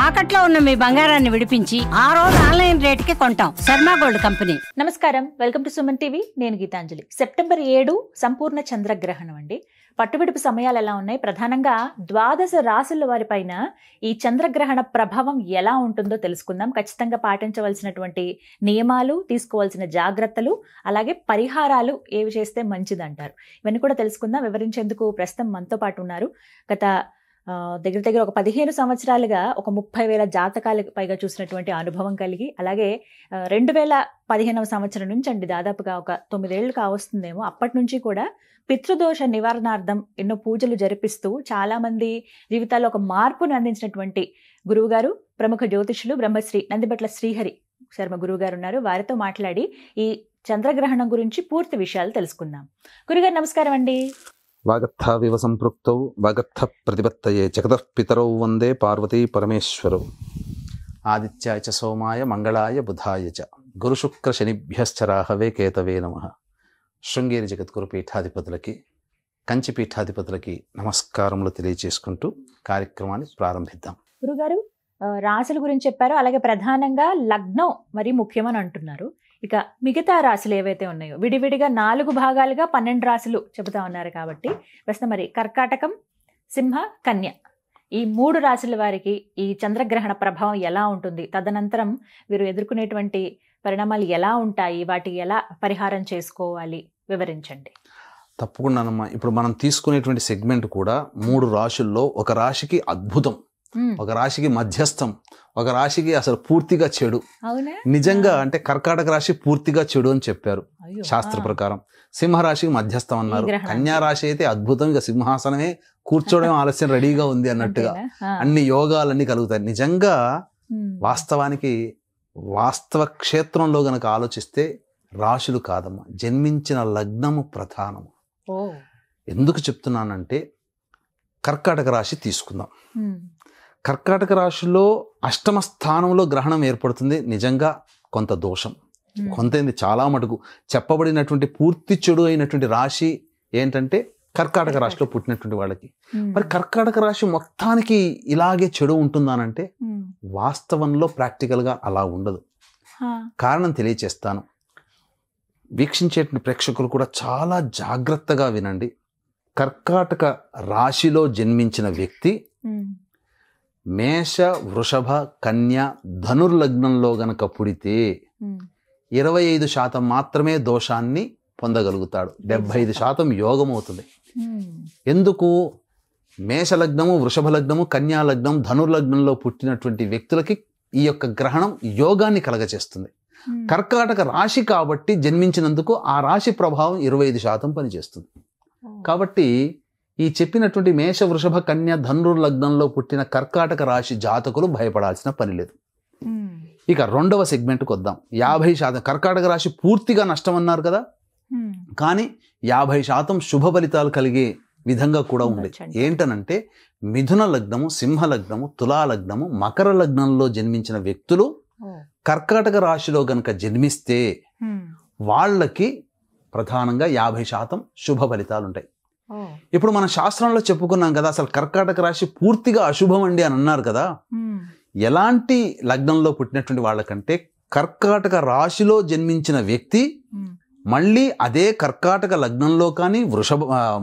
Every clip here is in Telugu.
తాకట్లో ఉన్న మీ బంగారాన్ని విడిపించి ఆ రోజు ఆన్లైన్ రేటుకి కొంటాం. Sharma gold company. నమస్కారం, వెల్కమ్ టు సుమన్ టీవీ. నేను గీతాంజలి. సెప్టెంబర్ 7 సంపూర్ణ చంద్రగ్రహణం అండి. పట్టువిడుపు సమయాలు ఎలా ఉన్నాయి, ప్రధానంగా ద్వాదశ రాశుల వారిపైన ఈ చంద్రగ్రహణ ప్రభావం ఎలా ఉంటుందో తెలుసుకుందాం. ఖచ్చితంగా పాటించవలసినటువంటి నియమాలు, తీసుకోవాల్సిన జాగ్రత్తలు, అలాగే పరిహారాలు ఏవి చేస్తే మంచిదంటారు, ఇవన్నీ కూడా తెలుసుకుందాం. వివరించేందుకు ప్రస్తుతం మనతో పాటు ఉన్నారు. గత దగ్గర ఒక 15 సంవత్సరాలుగా ఒక 30,000 జాతకాలకు పైగా చూసినటువంటి అనుభవం కలిగి, అలాగే 2015వ సంవత్సరం నుంచి అండి, దాదాపుగా ఒక 9 ఏళ్ళు కావస్తుందేమో, అప్పటి నుంచి కూడా పితృదోష నివారణార్థం ఎన్నో పూజలు జరిపిస్తూ చాలా మంది జీవితాల్లో ఒక మార్పును అందించినటువంటి గురువు గారు, ప్రముఖ జ్యోతిషులు బ్రహ్మశ్రీ నందిబట్ల శ్రీహరి శర్మ గురువు గారు ఉన్నారు. వారితో మాట్లాడి ఈ చంద్రగ్రహణం గురించి పూర్తి విషయాలు తెలుసుకుందాం. గురుగారు నమస్కారం అండి. వాగర్థావివ సంపృక్తౌ వాగర్థ ప్రతిపత్తయే జగతః పితరౌ వందే పార్వతీ పరమేశ్వరౌ. ఆదిత్యాయ చ సోమాయ మంగళాయ బుధాయ చ గురు శుక్ర శనిభ్యశ్చ రాహవే కేతవే నమః. శృంగేరి జగద్గురు పీఠాధిపతులకి, కంచి పీఠాధిపతులకి నమస్కారములు తెలియజేసుకుంటూ కార్యక్రమాన్ని ప్రారంభిద్దాం. గురుగారు, రాశుల గురించి చెప్పారు, అలాగే ప్రధానంగా లగ్నం మరి ముఖ్యమని అంటున్నారు. ఇక మిగతా రాశులు ఏవైతే ఉన్నాయో విడివిడిగా 4 భాగాలుగా 12 రాశులు చెబుతా ఉన్నారు కాబట్టి, ప్రస్తుతం మరి కర్కాటకం, సింహ, కన్య ఈ 3 రాశుల వారికి ఈ చంద్రగ్రహణ ప్రభావం ఎలా ఉంటుంది, తదనంతరం వీరు ఎదుర్కొనేటువంటి పరిణామాలు ఎలా ఉంటాయి, వాటికి ఎలా పరిహారం చేసుకోవాలి, వివరించండి. తప్పకుండానమ్మా. ఇప్పుడు మనం తీసుకునేటువంటి సెగ్మెంట్ కూడా 3 రాశుల్లో ఒక రాశికి అద్భుతం, ఒక రాశికి మధ్యస్థం, ఒక రాశికి అసలు పూర్తిగా చెడు. నిజంగా అంటే కర్కాటక రాశి పూర్తిగా చెడు అని చెప్పారు శాస్త్ర ప్రకారం. సింహరాశికి మధ్యస్థం అన్నారు. కన్యా రాశి అయితే అద్భుతం, ఇక సింహాసనమే కూర్చోవడం ఆలస్యం రెడీగా ఉంది అన్నట్టుగా అన్ని యోగాలన్నీ కలుగుతాయి. నిజంగా వాస్తవానికి వాస్తవ క్షేత్రంలో గనక ఆలోచిస్తే రాశులు కాదమ్మా, జన్మించిన లగ్నము ప్రధానము. ఎందుకు చెప్తున్నానంటే కర్కాటక రాశి తీసుకుందాం. కర్కాటక రాశిలో అష్టమ స్థానంలో గ్రహణం ఏర్పడుతుంది. నిజంగా కొంత దోషం, కొంత చాలా మటుకు చెప్పబడినటువంటి పూర్తి చెడు అయినటువంటి రాశి ఏంటంటే కర్కాటక రాశిలో పుట్టినటువంటి వాళ్ళకి. మరి కర్కాటక రాశి మొత్తానికి ఇలాగే చెడు ఉంటుందానంటే వాస్తవంలో ప్రాక్టికల్గా అలా ఉండదు. కారణం తెలియచేస్తాను. వీక్షించేటువంటి ప్రేక్షకులు కూడా చాలా జాగ్రత్తగా వినండి. కర్కాటక రాశిలో జన్మించిన వ్యక్తి మేష, వృషభ, కన్య, ధనుర్లగ్నంలో గనక పుడితే 25% మాత్రమే దోషాన్ని పొందగలుగుతాడు. 75% యోగం అవుతుంది. ఎందుకు? మేషలగ్నము, వృషభ లగ్నము, కన్యా లగ్నం, ధనుర్లగ్నంలో పుట్టినటువంటి వ్యక్తులకి ఈ యొక్క గ్రహణం యోగాన్ని కలగచేస్తుంది. కర్కాటక రాశి కాబట్టి జన్మించినందుకు ఆ రాశి ప్రభావం 25% పనిచేస్తుంది. కాబట్టి ఈ చెప్పినటువంటి మేష, వృషభ, కన్య, ధనుర్ లగ్నంలో పుట్టిన కర్కాటక రాశి జాతకులు భయపడాల్సిన పని లేదు. ఇక రెండవ సెగ్మెంట్కి వద్దాం. 50% కర్కాటక రాశి పూర్తిగా నష్టం అన్నారు కదా, కానీ 50% శుభ ఫలితాలు కలిగే విధంగా కూడా ఉంది. ఏంటనంటే మిథున లగ్నము, సింహ లగ్నము, తులా లగ్నము, మకర లగ్నంలో జన్మించిన వ్యక్తులు కర్కాటక రాశిలో గనక జన్మిస్తే వాళ్ళకి ప్రధానంగా 50% శుభ ఫలితాలు ఉంటాయి. ఇప్పుడు మన శాస్త్రంలో చెప్పుకున్నాం కదా, అసలు కర్కాటక రాశి పూర్తిగా అశుభం అండి అని అన్నారు కదా. ఎలాంటి లగ్నంలో పుట్టినటువంటి వాళ్ళకంటే కర్కాటక రాశిలో జన్మించిన వ్యక్తి మళ్ళీ అదే కర్కాటక లగ్నంలో కానీ,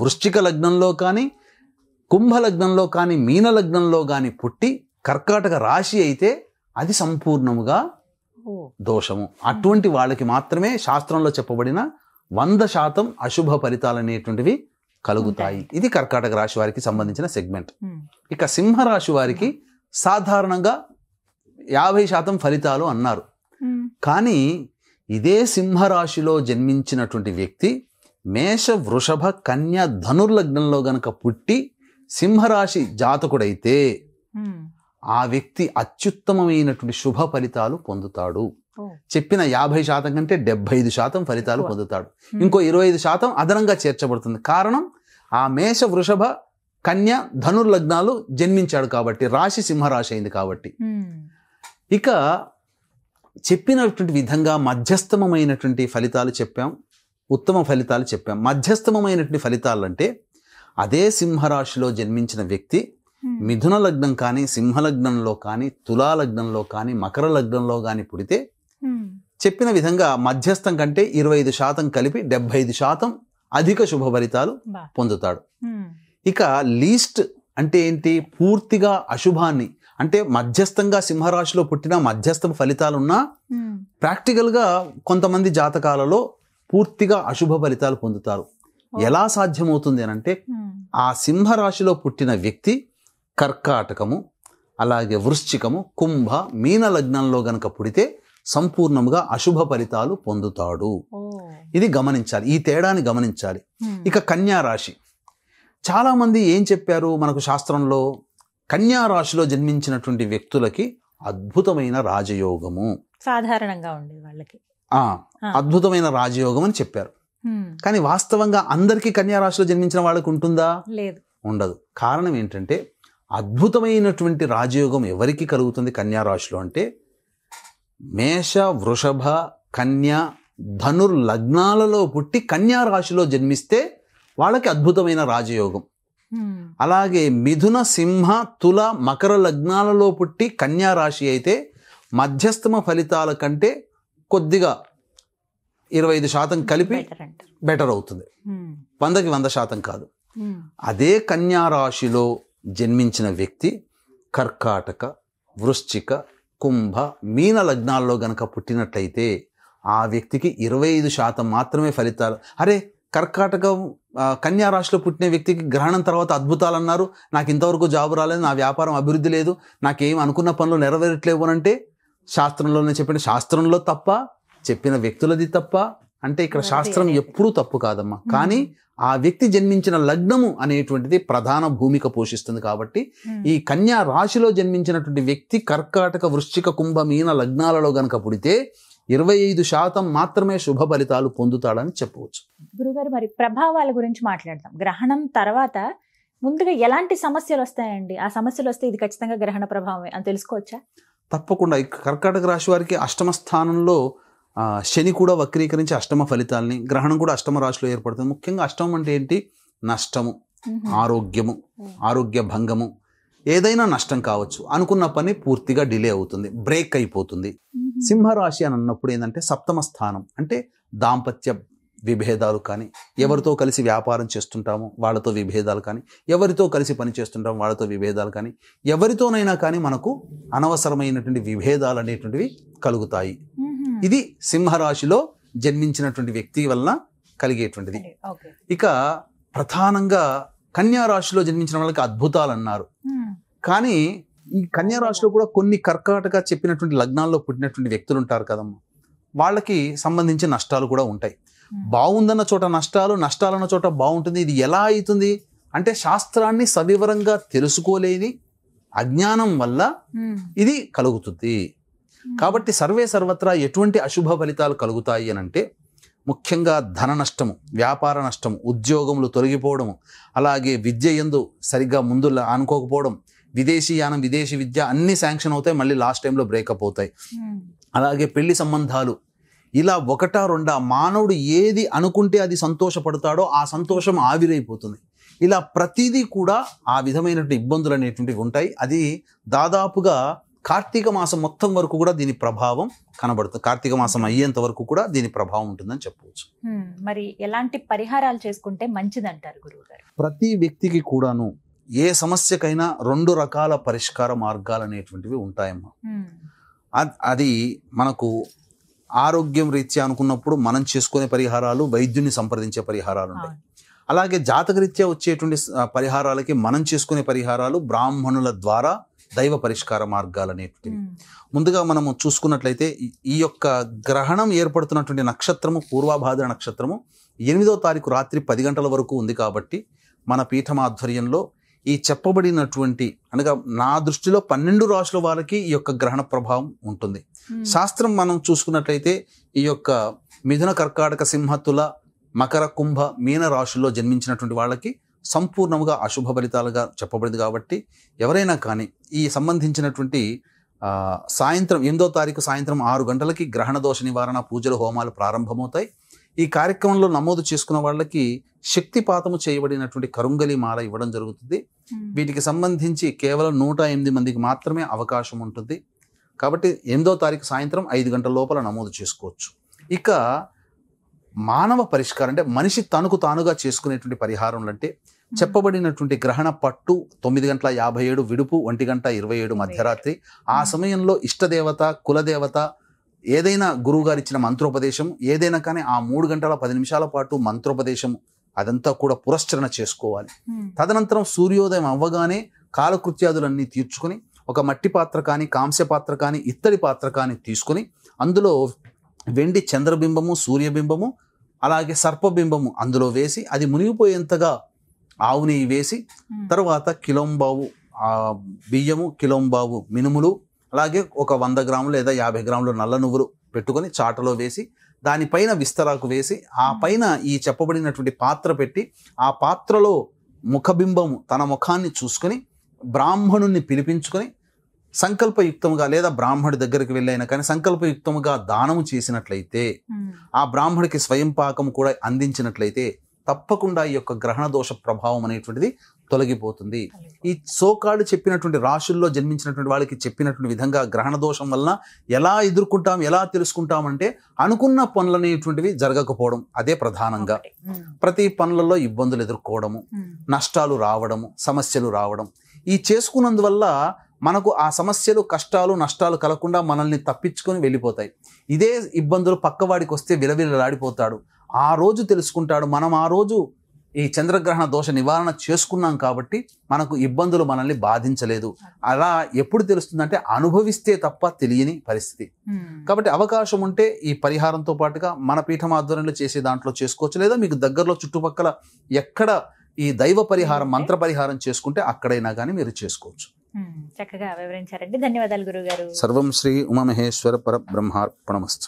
వృశ్చిక లగ్నంలో కానీ, కుంభ లగ్నంలో కానీ, మీన లగ్నంలో కానీ పుట్టి కర్కాటక రాశి అయితే అది సంపూర్ణముగా దోషము. అటువంటి వాళ్ళకి మాత్రమే శాస్త్రంలో చెప్పబడిన 100% అశుభ ఫలితాలు అనేటువంటివి కలుగుతాయి. ఇది కర్కాటక రాశి వారికి సంబంధించిన సెగ్మెంట్. ఇక సింహరాశి వారికి సాధారణంగా 50% ఫలితాలు అన్నారు. కానీ ఇదే సింహరాశిలో జన్మించినటువంటి వ్యక్తి మేష, వృషభ, కన్య, ధనుర్లగ్నంలో గనక పుట్టి సింహరాశి జాతకుడైతే ఆ వ్యక్తి అత్యుత్తమమైనటువంటి శుభ ఫలితాలు పొందుతాడు. చెప్పిన 50% కంటే 75% ఫలితాలు పొందుతాడు. ఇంకో 25% అదనంగా చేర్చబడుతుంది. కారణం ఆ మేష, వృషభ, కన్య, ధనుర్లగ్నాలు జన్మించాడు కాబట్టి, రాశి సింహరాశి అయింది కాబట్టి. ఇక చెప్పినటువంటి విధంగా మధ్యస్థమైనటువంటి ఫలితాలు చెప్పాం, ఉత్తమ ఫలితాలు చెప్పాం. మధ్యస్థమైనటువంటి ఫలితాలు అంటే అదే సింహరాశిలో జన్మించిన వ్యక్తి మిథున లగ్నం కానీ, సింహ లగ్నంలో కానీ, తులా లగ్నంలో కానీ, మకర లగ్నంలో కానీ పుడితే చెప్పిన విధంగా మధ్యస్థం కంటే 25% కలిపి 75% అధిక శుభ ఫలితాలు పొందుతాడు. ఇక లీస్ట్ అంటే ఏంటి? పూర్తిగా అశుభాన్ని, అంటే మధ్యస్థంగా సింహరాశిలో పుట్టిన మధ్యస్థ ఫలితాలున్నా ప్రాక్టికల్గా కొంతమంది జాతకాలలో పూర్తిగా అశుభ ఫలితాలు పొందుతారు. ఎలా సాధ్యమవుతుంది అని అంటే, ఆ సింహరాశిలో పుట్టిన వ్యక్తి కర్కాటకము, అలాగే వృశ్చికము, కుంభ, మీన లగ్నంలో గనక పుడితే సంపూర్ణంగా అశుభ ఫలితాలు పొందుతాడు. ఇది గమనించాలి, ఈ తేడాని గమనించాలి. ఇక కన్యా రాశి, చాలా మంది ఏం చెప్పారు మనకు శాస్త్రంలో? కన్యా రాశిలో జన్మించినటువంటి వ్యక్తులకి అద్భుతమైన రాజయోగము, సాధారణంగా ఉండేది వాళ్ళకి అద్భుతమైన రాజయోగం అని చెప్పారు. కానీ వాస్తవంగా అందరికీ కన్యా రాశిలో జన్మించిన వాళ్ళకి ఉంటుందా? లేదు, ఉండదు. కారణం ఏంటంటే, అద్భుతమైనటువంటి రాజయోగం ఎవరికి కలుగుతుంది కన్యా రాశిలో అంటే, మేష, వృషభ, కన్య, ధనుర్ లగ్నాలలో పుట్టి కన్యా రాశిలో జన్మిస్తే వాళ్ళకి అద్భుతమైన రాజయోగం. అలాగే మిథున, సింహ, తుల, మకర లగ్నాలలో పుట్టి కన్యా రాశి అయితే మధ్యస్థమ ఫలితాల కంటే కొద్దిగా 25% కలిపి బెటర్ అవుతుంది, 100కి 100% కాదు. అదే కన్యా రాశిలో జన్మించిన వ్యక్తి కర్కాటక, వృశ్చిక, కుంభ, మీన లగ్నాల్లో గనక పుట్టినట్లయితే ఆ వ్యక్తికి 25% మాత్రమే ఫలితాలు. అరే, కర్కాటక కన్యా రాశిలో పుట్టిన వ్యక్తికి గ్రహణం తర్వాత అద్భుతాలు అన్నారు, నాకు ఇంతవరకు జాబ్ రాలేదు, నా వ్యాపారం అభివృద్ధి లేదు, నాకేం అనుకున్న పనులు నెరవేరట్లేవు అని అంటే శాస్త్రంలోనే చెప్పిన, శాస్త్రంలో తప్ప, చెప్పిన వ్యక్తులది తప్ప అంటే ఇక్కడ శాస్త్రం ఎప్పుడూ తప్పు కాదమ్మా. కానీ ఆ వ్యక్తి జన్మించిన లగ్నము అనేటువంటిది ప్రధాన భూమిక పోషిస్తుంది. కాబట్టి ఈ కన్యా రాశిలో జన్మించినటువంటి వ్యక్తి కర్కాటక, వృశ్చిక, కుంభ, మీన లగ్నాలలో గనక పుడితే 25% మాత్రమే శుభ ఫలితాలు పొందుతాడని చెప్పవచ్చు. గురుగారు, మరి ప్రభావాల గురించి మాట్లాడదాం. గ్రహణం తర్వాత ముందుగా ఎలాంటి సమస్యలు వస్తాయండి? ఆ సమస్యలు వస్తే ఇది ఖచ్చితంగా గ్రహణ ప్రభావమే అని తెలుసుకోవచ్చా? తప్పకుండా. కర్కాటక రాశి వారికి అష్టమ స్థానంలో శని కూడా వక్రీకరించి అష్టమ ఫలితాలని, గ్రహణం కూడా అష్టమ రాశిలో ఏర్పడుతుంది. ముఖ్యంగా అష్టమం అంటే ఏంటి? నష్టము, ఆరోగ్యము, ఆరోగ్య భంగము, ఏదైనా నష్టం కావచ్చు, అనుకున్న పని పూర్తిగా డిలే అవుతుంది, బ్రేక్ అయిపోతుంది. సింహరాశి అని అన్నప్పుడు ఏంటంటే సప్తమ స్థానం అంటే దాంపత్య విభేదాలు కానీ, ఎవరితో కలిసి వ్యాపారం చేస్తుంటామో వాళ్ళతో విభేదాలు కానీ, ఎవరితో కలిసి పని చేస్తుంటామో వాళ్ళతో విభేదాలు కానీ, ఎవరితోనైనా కానీ మనకు అనవసరమైనటువంటి విభేదాలు అనేటువంటివి కలుగుతాయి. ఇది సింహరాశిలో జన్మించినటువంటి వ్యక్తి వలన కలిగేటువంటిది. ఇక ప్రధానంగా కన్యా రాశిలో జన్మించిన వాళ్ళకి అద్భుతాలు అన్నారు. కానీ ఈ కన్యా రాశిలో కూడా కొన్ని కర్కాటక చెప్పినటువంటి లగ్నాల్లో పుట్టినటువంటి వ్యక్తులు ఉంటారు కదమ్మా, వాళ్ళకి సంబంధించిన నష్టాలు కూడా ఉంటాయి. బాగుందన్న చోట నష్టాలు, నష్టాలన్న చోట బాగుంటుంది. ఇది ఎలా అవుతుంది అంటే శాస్త్రాన్ని సవివరంగా తెలుసుకోలేని అజ్ఞానం వల్ల ఇది కలుగుతుంది. కాబట్టి సర్వే సర్వత్రా ఎటువంటి అశుభ ఫలితాలు కలుగుతాయి అని అంటే, ముఖ్యంగా ధన నష్టము, వ్యాపార నష్టము, ఉద్యోగములు తొలగిపోవడము, అలాగే విద్య యందు సరిగ్గా ముందు అనుకోకపోవడం, విదేశీ యానం, విదేశీ విద్య అన్ని శాంక్షన్ అవుతాయి, మళ్ళీ లాస్ట్ టైంలో బ్రేకప్ అవుతాయి. అలాగే పెళ్లి సంబంధాలు, ఇలా ఒకటా రెండా మానవుడు ఏది అనుకుంటే అది సంతోషపడతాడో ఆ సంతోషం ఆవిరైపోతుంది. ఇలా ప్రతిదీ కూడా ఆ విధమైనటువంటి ఇబ్బందులు అనేటువంటివి ఉంటాయి. అది దాదాపుగా కార్తీక మాసం మొత్తం వరకు కూడా దీని ప్రభావం కనబడుతుంది. కార్తీక మాసం అయ్యేంత వరకు కూడా దీని ప్రభావం ఉంటుందని చెప్పవచ్చు. మరి ఎలాంటి పరిహారాలు చేసుకుంటే మంచిది అంటారు గురువు గారు? ప్రతి వ్యక్తికి కూడాను ఏ సమస్యకైనా 2 రకాల పరిష్కార మార్గాలు అనేటువంటివి ఉంటాయమ్మా. అది మనకు ఆరోగ్యం రీత్యా అనుకున్నప్పుడు మనం చేసుకునే పరిహారాలు, వైద్యుని సంప్రదించే పరిహారాలు ఉంటాయి. అలాగే జాతకరీత్యా వచ్చేటువంటి పరిహారాలకి మనం చేసుకునే పరిహారాలు, బ్రాహ్మణుల ద్వారా దైవ పరిష్కార మార్గాలు అనేటువంటివి. ముందుగా మనము చూసుకున్నట్లయితే ఈ యొక్క గ్రహణం ఏర్పడుతున్నటువంటి నక్షత్రము పూర్వభాద్ర నక్షత్రము 8వ తారీఖు రాత్రి 10 గంటల వరకు ఉంది. కాబట్టి మన పీఠం ఆధ్వర్యంలో ఈ చెప్పబడినటువంటి, అనగా నా దృష్టిలో 12 రాశుల వారికి ఈ యొక్క గ్రహణ ప్రభావం ఉంటుంది. శాస్త్రం మనం చూసుకున్నట్లయితే ఈ యొక్క మిథున, కర్కాటక, సింహ, తుల, మకర, కుంభ, మీన రాశుల్లో జన్మించినటువంటి వాళ్ళకి సంపూర్ణంగా అశుభ ఫలితాలుగా చెప్పబడింది. కాబట్టి ఎవరైనా కానీ ఈ సంబంధించినటువంటి సాయంత్రం 8వ తారీఖు సాయంత్రం 6 గంటలకి గ్రహణ దోష నివారణ పూజలు, హోమాలు ప్రారంభమవుతాయి. ఈ కార్యక్రమంలో నమోదు చేసుకున్న వాళ్ళకి శక్తిపాతము చేయబడినటువంటి కరుంగలి మాల ఇవ్వడం జరుగుతుంది. వీటికి సంబంధించి కేవలం 108 మందికి మాత్రమే అవకాశం ఉంటుంది. కాబట్టి 8వ తారీఖు సాయంత్రం 5 గంటల లోపల నమోదు చేసుకోవచ్చు. ఇక మానవ పరిష్కారం అంటే మనిషి తనకు తానుగా చేసుకునేటువంటి పరిహారంలు అంటే చెప్పబడినటువంటి గ్రహణ పట్టు 9:57 విడుపు 1:27 మధ్యరాత్రి. ఆ సమయంలో ఇష్టదేవత, కులదేవత, ఏదైనా గురువుగారు ఇచ్చిన మంత్రోపదేశం ఏదైనా కానీ ఆ 3 గంటల 10 నిమిషాల పాటు మంత్రోపదేశం అదంతా కూడా పురస్చరణ చేసుకోవాలి. తదనంతరం సూర్యోదయం అవ్వగానే కాలకృత్యాదులన్నీ తీర్చుకొని ఒక మట్టి పాత్ర కానీ, కాంస్య పాత్ర కానీ, ఇత్తడి పాత్ర కానీ తీసుకొని అందులో వెండి చంద్రబింబము, సూర్యబింబము, అలాగే సర్పబింబము అందులో వేసి అది మునిగిపోయేంతగా ఆవు నెయ్యి వేసి తర్వాత కిలోంబావు బియ్యము, కిలోంబావు మినుములు, అలాగే ఒక 100 గ్రాములు లేదా 50 గ్రాములు నల్ల నువ్వులు పెట్టుకొని చాటలో వేసి దానిపైన విస్తరాకు వేసి ఆ పైన ఈ చెప్పబడినటువంటి పాత్ర పెట్టి ఆ పాత్రలో ముఖబింబము తన ముఖాన్ని చూసుకొని బ్రాహ్మణుణ్ణి పిలిపించుకొని సంకల్పయుక్తముగా లేదా బ్రాహ్మణుడి దగ్గరికి వెళ్ళైనా కానీ సంకల్పయుక్తముగా దానము చేసినట్లయితే, ఆ బ్రాహ్మడికి స్వయం పాకం కూడా అందించినట్లయితే తప్పకుండా ఈ యొక్క గ్రహణ దోష ప్రభావం అనేటువంటిది తొలగిపోతుంది. ఈ సోకాళ్ళు చెప్పినటువంటి రాశుల్లో జన్మించినటువంటి వాళ్ళకి చెప్పినటువంటి విధంగా గ్రహణ దోషం వలన ఎలా ఎదుర్కొంటాం, ఎలా తెలుసుకుంటామంటే అనుకున్న పనులు అనేటువంటివి జరగకపోవడం, అదే ప్రధానంగా. ప్రతి పనులలో ఇబ్బందులు ఎదుర్కోవడము, నష్టాలు రావడము, సమస్యలు రావడం, ఈ చేసుకున్నందువల్ల మనకు ఆ సమస్యలు, కష్టాలు, నష్టాలు కలగకుండా మనల్ని తప్పించుకొని వెళ్ళిపోతాయి. ఇదే ఇబ్బందులు పక్కవాడికి వస్తే విలవిలలాడిపోతాడు. ఆ రోజు తెలుసుకుంటాడు, మనం ఆ రోజు ఈ చంద్రగ్రహణ దోష నివారణ చేసుకున్నాం కాబట్టి మనకు ఇబ్బందులు మనల్ని బాధించలేదు. అలా ఎప్పుడు తెలుస్తుందంటే అనుభవిస్తే తప్ప తెలియని పరిస్థితి. కాబట్టి అవకాశం ఉంటే ఈ పరిహారంతో పాటుగా మన పీఠం ఆధ్వర్యంలో చేసే దాంట్లో చేసుకోవచ్చు, లేదా మీకు దగ్గరలో చుట్టుపక్కల ఎక్కడ ఈ దైవ పరిహారం, మంత్ర పరిహారం చేసుకుంటే అక్కడైనా కానీ మీరు చేసుకోవచ్చు. చక్కగా వివరించారండి. ధన్యవాదాలు గురుగారు. సర్వం శ్రీ ఉమామహేశ్వర పరబ్రహ్మార్పణమస్తు.